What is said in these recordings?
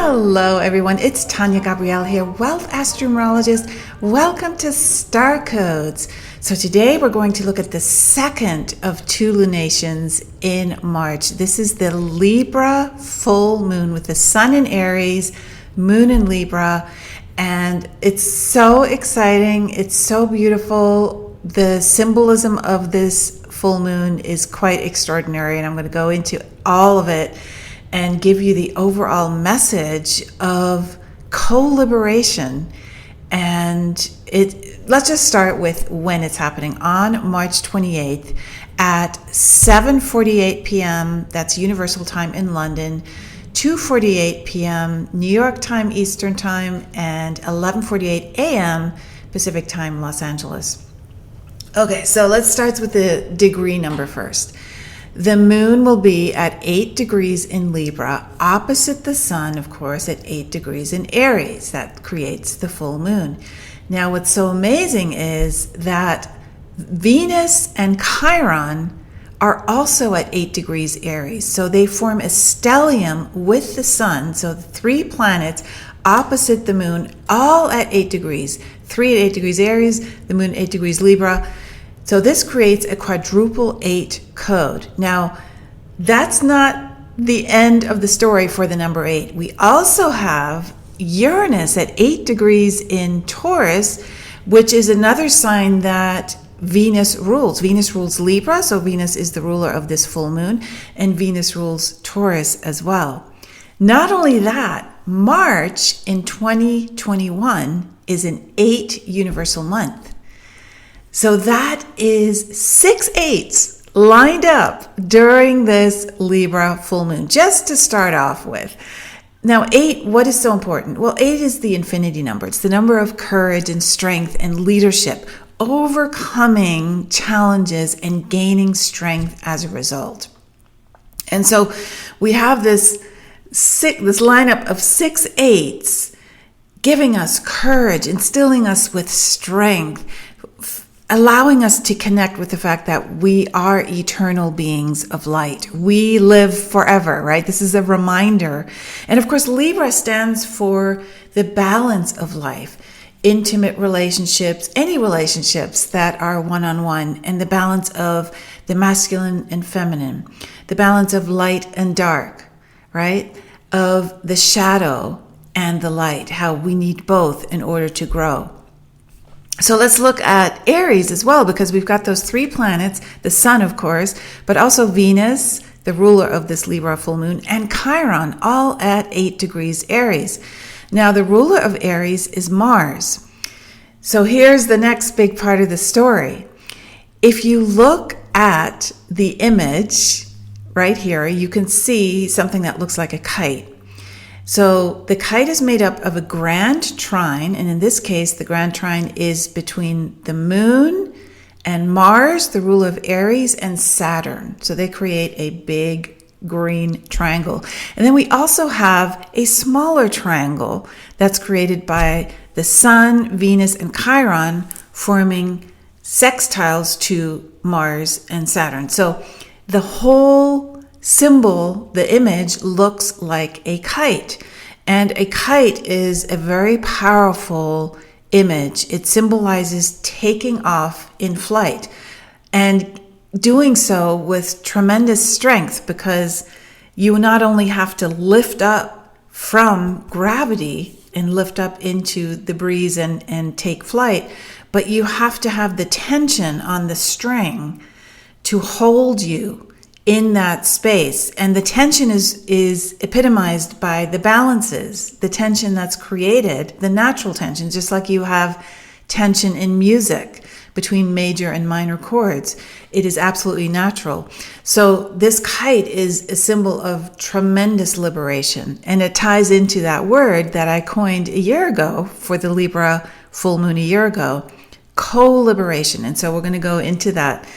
Hello everyone, it's Tania Gabrielle here, Wealth Astro-Numerologist. Welcome to Star Codes. So today we're going to look at the second of two lunations in March. This is the Libra full moon with the sun in Aries, moon in Libra, and it's so exciting. It's so beautiful. The symbolism of this full moon is quite extraordinary, and I'm going to go into all of it and give you the overall message of co-liberation. And let's just start with when it's happening. On March 28th at 7:48 p.m., that's Universal Time in London, 2:48 p.m. New York Time Eastern Time, and 11:48 a.m. Pacific Time, Los Angeles. Okay, so let's start with the degree number first. The moon will be at 8 degrees in Libra, opposite the sun, of course, at 8 degrees in Aries. That creates the full moon. Now, what's so amazing is that Venus and Chiron are also at 8 degrees Aries. So they form a stellium with the sun. So the three planets opposite the moon, all at 8 degrees. 3 at 8 degrees Aries, the moon 8 degrees Libra. So this creates a quadruple 8 code. Now, that's not the end of the story for the number 8. We also have Uranus at 8 degrees in Taurus, which is another sign that Venus rules. Venus rules Libra, so Venus is the ruler of this full moon, and Venus rules Taurus as well. Not only that, March in 2021 is an 8 universal month. So that is 6 8s lined up during this Libra full moon, just to start off with. Now, 8, what is so important? Well, 8 is the infinity number. It's the number of courage and strength and leadership, overcoming challenges and gaining strength as a result. And so we have this lineup of 6 8s giving us courage, instilling us with strength, allowing us to connect with the fact that we are eternal beings of light. We live forever, right? This is a reminder. And of course, Libra stands for the balance of life, intimate relationships, any relationships that are one-on-one, and the balance of the masculine and feminine, the balance of light and dark, right? Of the shadow and the light, how we need both in order to grow. So let's look at Aries as well, because we've got those three planets, the sun, of course, but also Venus, the ruler of this Libra full moon, and Chiron, all at 8 degrees Aries. Now, the ruler of Aries is Mars. So here's the next big part of the story. If you look at the image right here, you can see something that looks like a kite. So the kite is made up of a grand trine, and in this case, the grand trine is between the moon and Mars, the ruler of Aries, and Saturn. So they create a big green triangle. And then we also have a smaller triangle that's created by the sun, Venus, and Chiron forming sextiles to Mars and Saturn. So the whole symbol, the image, looks like a kite. And a kite is a very powerful image. It symbolizes taking off in flight and doing so with tremendous strength, because you not only have to lift up from gravity and lift up into the breeze and take flight, but you have to have the tension on the string to hold you in that space. And the tension is epitomized by the balances, the tension that's created, the natural tension, just like you have tension in music between major and minor chords. It is absolutely natural. So this kite is a symbol of tremendous liberation, and it ties into that word that I coined a year ago for the Libra full moon a year ago, co-liberation. And so we're going to go into that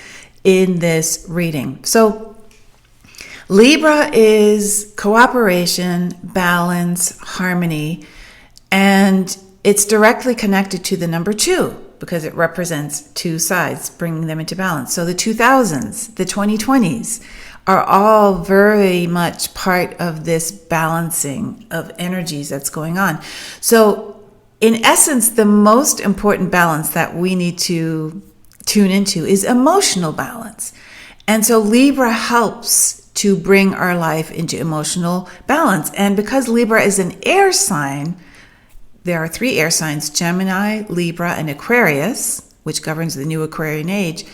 in this reading. So Libra is cooperation, balance, harmony, and it's directly connected to the number 2 because it represents two sides, bringing them into balance. So the 2000s, the 2020s are all very much part of this balancing of energies that's going on. So in essence, the most important balance that we need to tune into is emotional balance. And so Libra helps to bring our life into emotional balance. And because Libra is an air sign, there are 3 air signs: Gemini, Libra, and Aquarius, which governs the new Aquarian age.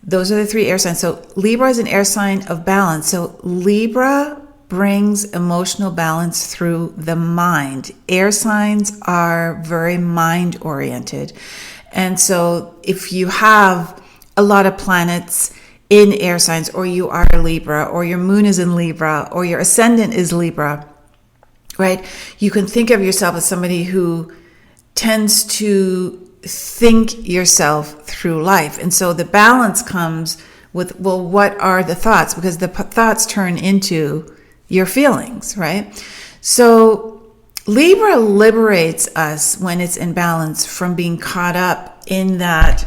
Those are the 3 air signs. So Libra is an air sign of balance. So Libra brings emotional balance through the mind. Air signs are very mind-oriented. And so if you have a lot of planets in air signs, or you are a Libra, or your moon is in Libra, or your ascendant is Libra, right? You can think of yourself as somebody who tends to think yourself through life. And so the balance comes with, well, what are the thoughts? Because the thoughts turn into your feelings, right? So Libra liberates us when it's in balance from being caught up in that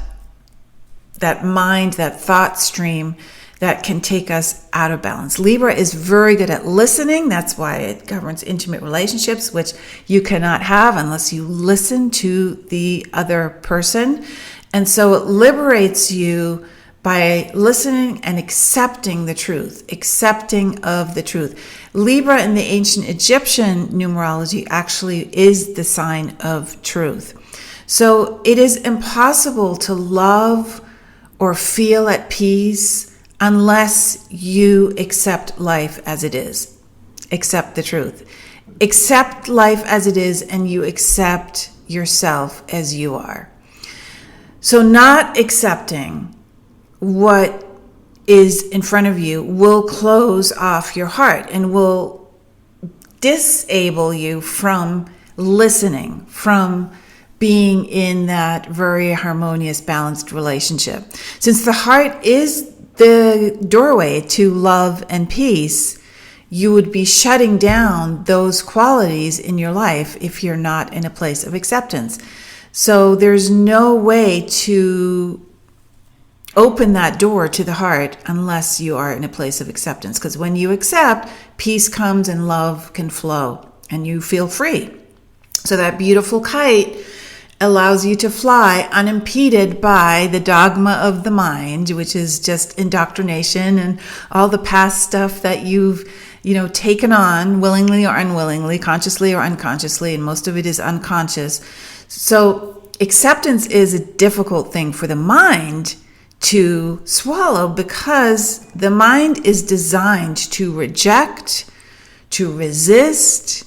mind, that thought stream that can take us out of balance. Libra is very good at listening. That's why it governs intimate relationships, which you cannot have unless you listen to the other person. And so it liberates you by listening and accepting the truth, accepting of the truth. Libra in the ancient Egyptian numerology actually is the sign of truth. So it is impossible to love or feel at peace unless you accept life as it is. Accept the truth. Accept life as it is, and you accept yourself as you are. So not accepting what is in front of you will close off your heart and will disable you from listening, from being in that very harmonious, balanced relationship. Since the heart is the doorway to love and peace, you would be shutting down those qualities in your life if you're not in a place of acceptance. So there's no way to open that door to the heart unless you are in a place of acceptance. Because when you accept, peace comes and love can flow and you feel free. So that beautiful kite allows you to fly unimpeded by the dogma of the mind, which is just indoctrination and all the past stuff that you've taken on willingly or unwillingly, consciously or unconsciously, and most of it is unconscious. So acceptance is a difficult thing for the mind to swallow because the mind is designed to reject, to resist,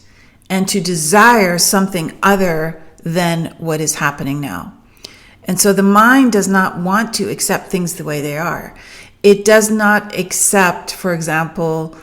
and to desire something other than what is happening now. And so the mind does not want to accept things the way they are. It does not accept, for example,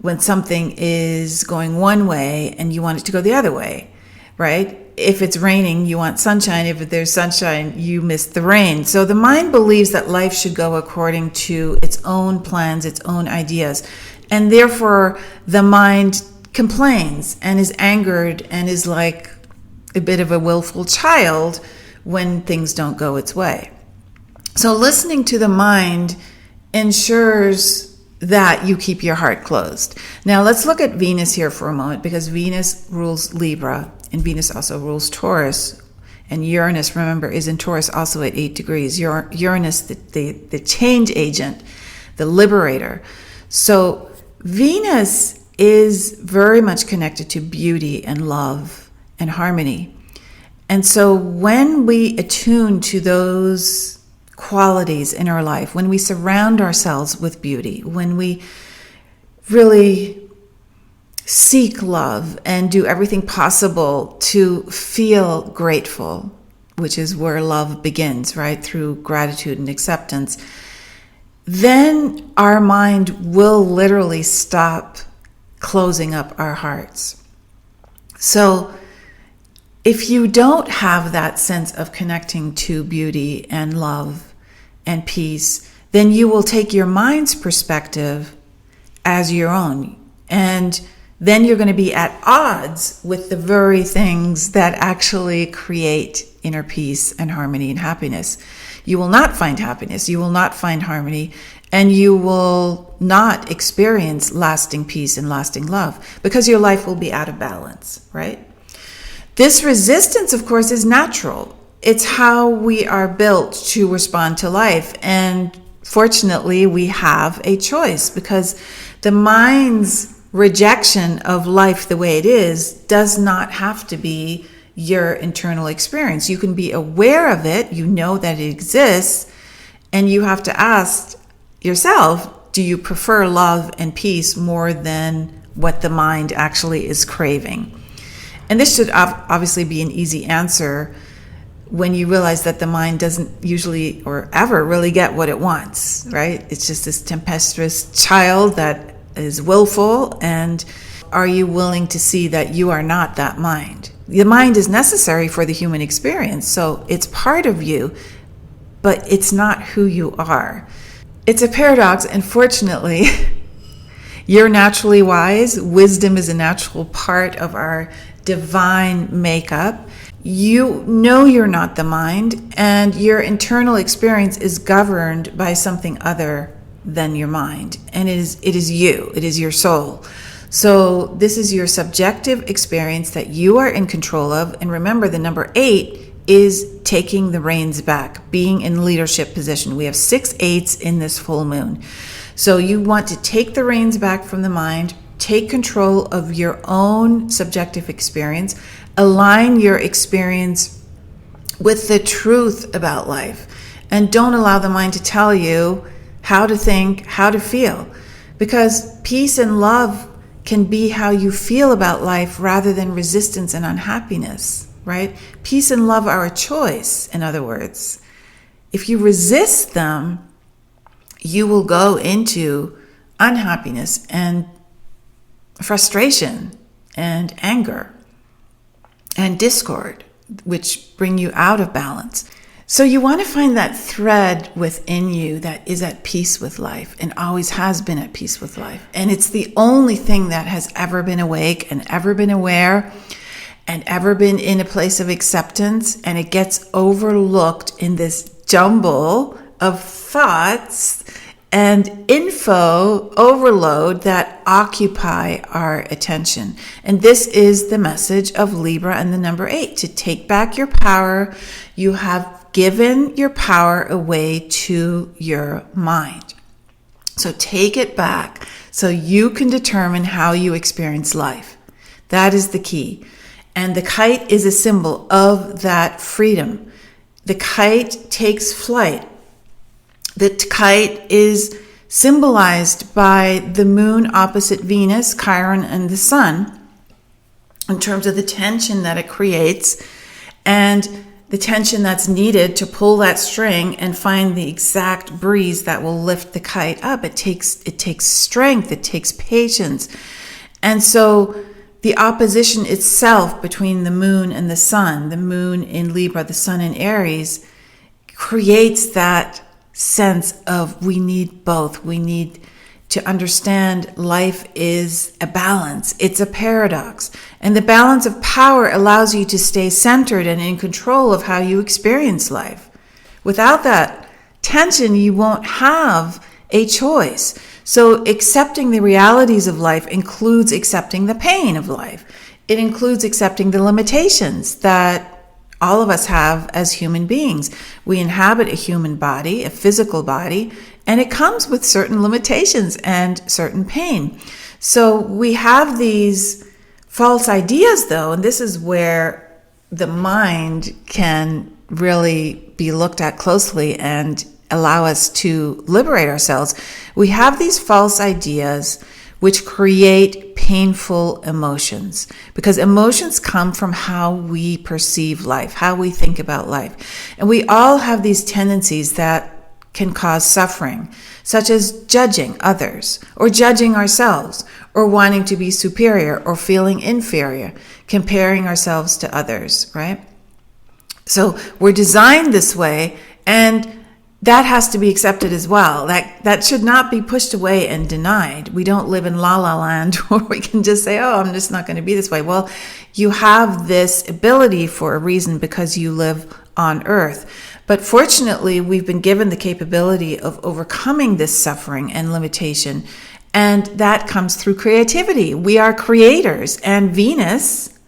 when something is going one way and you want it to go the other way, right? If it's raining, you want sunshine. If there's sunshine, you miss the rain. So the mind believes that life should go according to its own plans, its own ideas. And therefore, the mind complains and is angered and is like a bit of a willful child when things don't go its way. So listening to the mind ensures that you keep your heart closed. Now let's look at Venus here for a moment, because Venus rules Libra and Venus also rules Taurus, and Uranus, remember, is in Taurus also at 8 degrees. Uranus, the change agent, the liberator. So Venus is very much connected to beauty and love and harmony. And so when we attune to those qualities in our life, when we surround ourselves with beauty, when we really seek love and do everything possible to feel grateful, which is where love begins, right? Through gratitude and acceptance, then our mind will literally stop closing up our hearts. So if you don't have that sense of connecting to beauty and love and peace, then you will take your mind's perspective as your own. And then you're going to be at odds with the very things that actually create inner peace and harmony and happiness. You will not find happiness. You will not find harmony. And you will not experience lasting peace and lasting love because your life will be out of balance, right? This resistance, of course, is natural. It's how we are built to respond to life. And fortunately, we have a choice because the mind's rejection of life the way it is does not have to be your internal experience. You can be aware of it, you know that it exists, and you have to ask yourself, do you prefer love and peace more than what the mind actually is craving? And this should obviously be an easy answer when you realize that the mind doesn't usually or ever really get what it wants, right? It's just this tempestuous child that is willful. And are you willing to see that you are not that mind? The mind is necessary for the human experience, so it's part of you, but it's not who you are. It's a paradox, and fortunately, you're naturally wise. Wisdom is a natural part of our divine makeup. You know you're not the mind, and your internal experience is governed by something other than your mind. And it is you. It is your soul. So this is your subjective experience that you are in control of. And remember, the number 8 is taking the reins back, being in leadership position. We have 6 8s in this full moon. So you want to take the reins back from the mind, take control of your own subjective experience, align your experience with the truth about life, and don't allow the mind to tell you how to think, how to feel. Because peace and love can be how you feel about life rather than resistance and unhappiness, right? Peace and love are a choice, in other words. If you resist them, you will go into unhappiness and frustration and anger and discord, which bring you out of balance. So you want to find that thread within you that is at peace with life and always has been at peace with life. And it's the only thing that has ever been awake and ever been aware and ever been in a place of acceptance. And it gets overlooked in this jumble of thoughts and info overload that occupy our attention. And this is the message of Libra and the number 8, to take back your power. You have given your power away to your mind. So take it back so you can determine how you experience life. That is the key. And the kite is a symbol of that freedom. The kite takes flight. The kite is symbolized by the moon opposite Venus, Chiron, and the sun in terms of the tension that it creates and the tension that's needed to pull that string and find the exact breeze that will lift the kite up. It takes strength, it takes patience. And so the opposition itself between the moon and the sun, the moon in Libra, the sun in Aries, creates that sense of we need both. We need to understand life is a balance. It's a paradox. And the balance of power allows you to stay centered and in control of how you experience life. Without that tension, you won't have a choice. So accepting the realities of life includes accepting the pain of life. It includes accepting the limitations that all of us have as human beings. We inhabit a human body, a physical body, and it comes with certain limitations and certain pain. So we have these false ideas, though, and this is where the mind can really be looked at closely and allow us to liberate ourselves. We have these false ideas which create painful emotions, because emotions come from how we perceive life, how we think about life. And we all have these tendencies that can cause suffering, such as judging others, or judging ourselves, or wanting to be superior, or feeling inferior, comparing ourselves to others, right? So we're designed this way, and that has to be accepted as well. That should not be pushed away and denied. We don't live in la la land where we can just say, oh, I'm just not going to be this way. Well, you have this ability for a reason because you live on Earth. But fortunately, we've been given the capability of overcoming this suffering and limitation, and that comes through creativity. We are creators, and Venus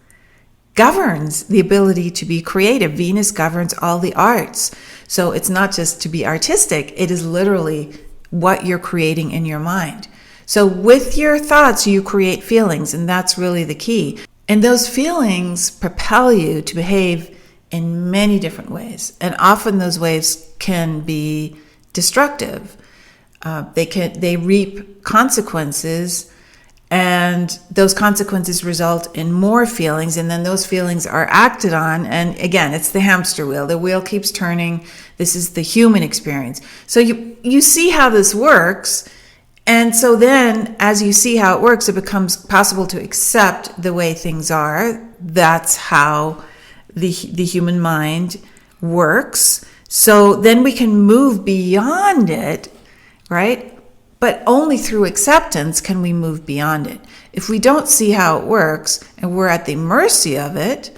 governs the ability to be creative. Venus governs all the arts. So it's not just to be artistic, it is literally what you're creating in your mind. So with your thoughts, you create feelings, and that's really the key. And those feelings propel you to behave in many different ways. And often those ways can be destructive. They reap consequences, and those consequences result in more feelings, and then those feelings are acted on. And again, it's the hamster wheel. The wheel keeps turning. This is the human experience. So you see how this works. And so then, as you see how it works, it becomes possible to accept the way things are. That's how the human mind works. So then we can move beyond it, right? But only through acceptance can we move beyond it. If we don't see how it works and we're at the mercy of it,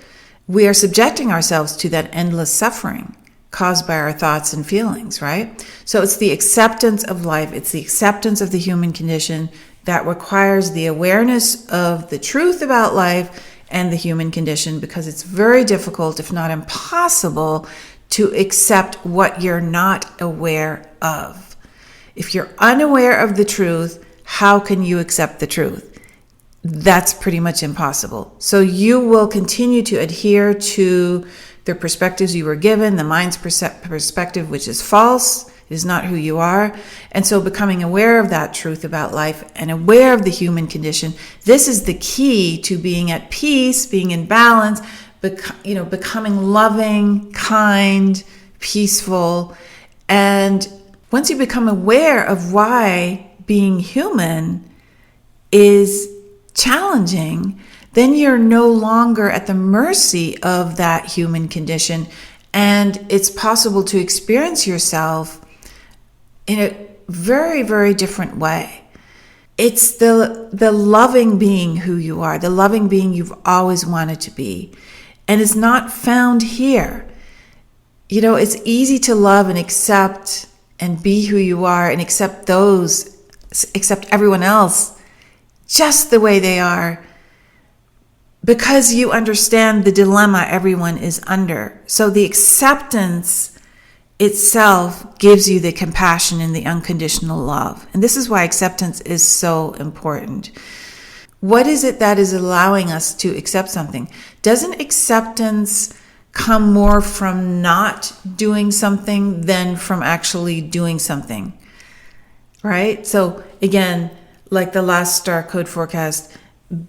we are subjecting ourselves to that endless suffering caused by our thoughts and feelings, right? So it's the acceptance of life. It's the acceptance of the human condition that requires the awareness of the truth about life and the human condition, because it's very difficult, if not impossible, to accept what you're not aware of. If you're unaware of the truth, how can you accept the truth? That's pretty much impossible. So you will continue to adhere to the perspectives you were given, the mind's perspective, which is false. It is not who you are. And so becoming aware of that truth about life and aware of the human condition, this is the key to being at peace, being in balance, becoming loving, kind, peaceful. And once you become aware of why being human is challenging, then you're no longer at the mercy of that human condition. And it's possible to experience yourself in a very, very different way. It's the loving being who you are, the loving being you've always wanted to be. And it's not found here. It's easy to love and accept and be who you are and accept everyone else just the way they are, because you understand the dilemma everyone is under. So the acceptance itself gives you the compassion and the unconditional love. And this is why acceptance is so important. What is it that is allowing us to accept something? Doesn't acceptance come more from not doing something than from actually doing something? Right? So again, like the last star code forecast,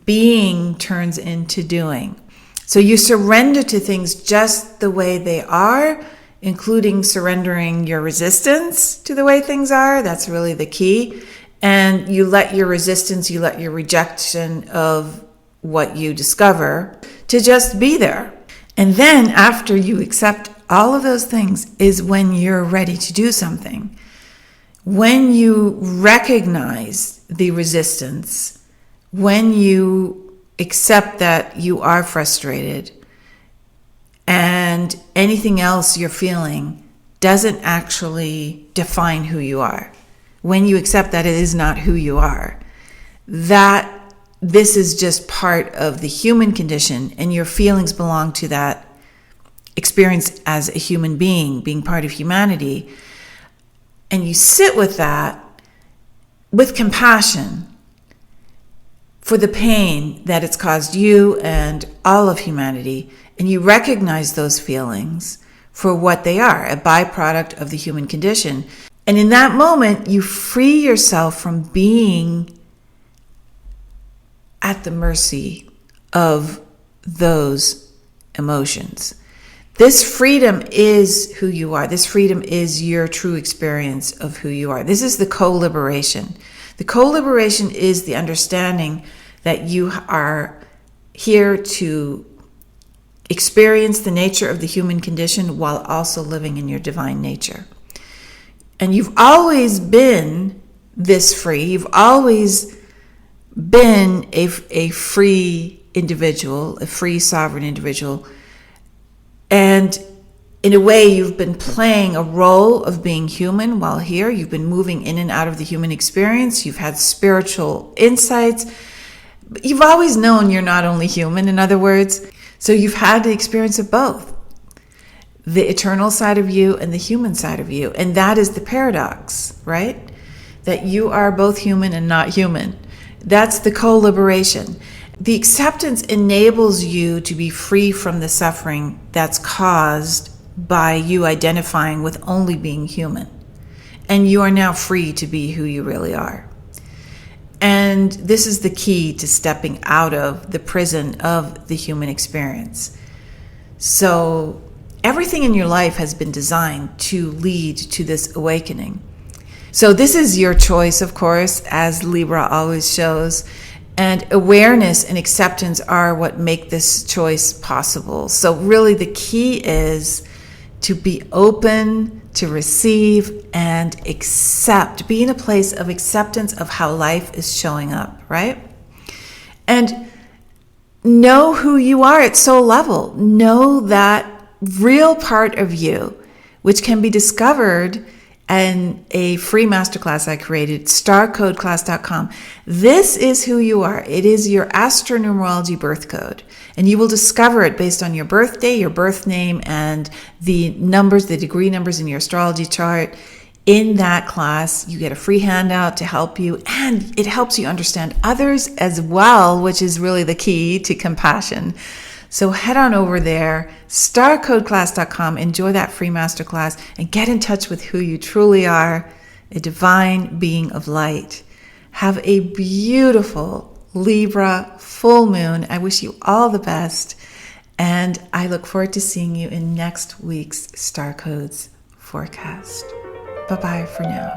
being turns into doing. So you surrender to things just the way they are, including surrendering your resistance to the way things are. That's really the key. And you let your resistance, you let your rejection of what you discover to just be there. And then after you accept all of those things is when you're ready to do something. When you recognize the resistance, when you accept that you are frustrated and anything else you're feeling doesn't actually define who you are, when you accept that it is not who you are, that this is just part of the human condition and your feelings belong to that experience as a human being part of humanity, and you sit with that with compassion for the pain that it's caused you and all of humanity, and you recognize those feelings for what they are, a byproduct of the human condition. And in that moment, you free yourself from being at the mercy of those emotions. This freedom is who you are. This freedom is your true experience of who you are. This is the co-liberation. The co-liberation is the understanding that you are here to experience the nature of the human condition while also living in your divine nature. And you've always been this free. You've always been a free individual, a free sovereign individual. And In a way, you've been playing a role of being human while here. You've been moving in and out of the human experience. You've had spiritual insights. You've always known you're not only human, in other words. So you've had the experience of both, the eternal side of you and the human side of you. And that is the paradox, right? That you are both human and not human. That's the co-liberation. The acceptance enables you to be free from the suffering that's caused by you identifying with only being human. And you are now free to be who you really are. And this is the key to stepping out of the prison of the human experience. So everything in your life has been designed to lead to this awakening. So this is your choice, of course, as Libra always shows. And awareness and acceptance are what make this choice possible. So really the key is to be open, to receive, and accept. Be in a place of acceptance of how life is showing up, right? And know who you are at soul level. Know that real part of you, which can be discovered in a free masterclass I created, starcodeclass.com. This is who you are. It is your Astro-Numerology birth code. And you will discover it based on your birthday, your birth name, and the numbers, the degree numbers in your astrology chart. In that class, you get a free handout to help you, and it helps you understand others as well, which is really the key to compassion. So head on over there, starcodeclass.com, enjoy that free masterclass, and get in touch with who you truly are, a divine being of light. Have a beautiful Libra full moon. I wish you all the best, and I look forward to seeing you in next week's Star Codes forecast. Bye-bye for now.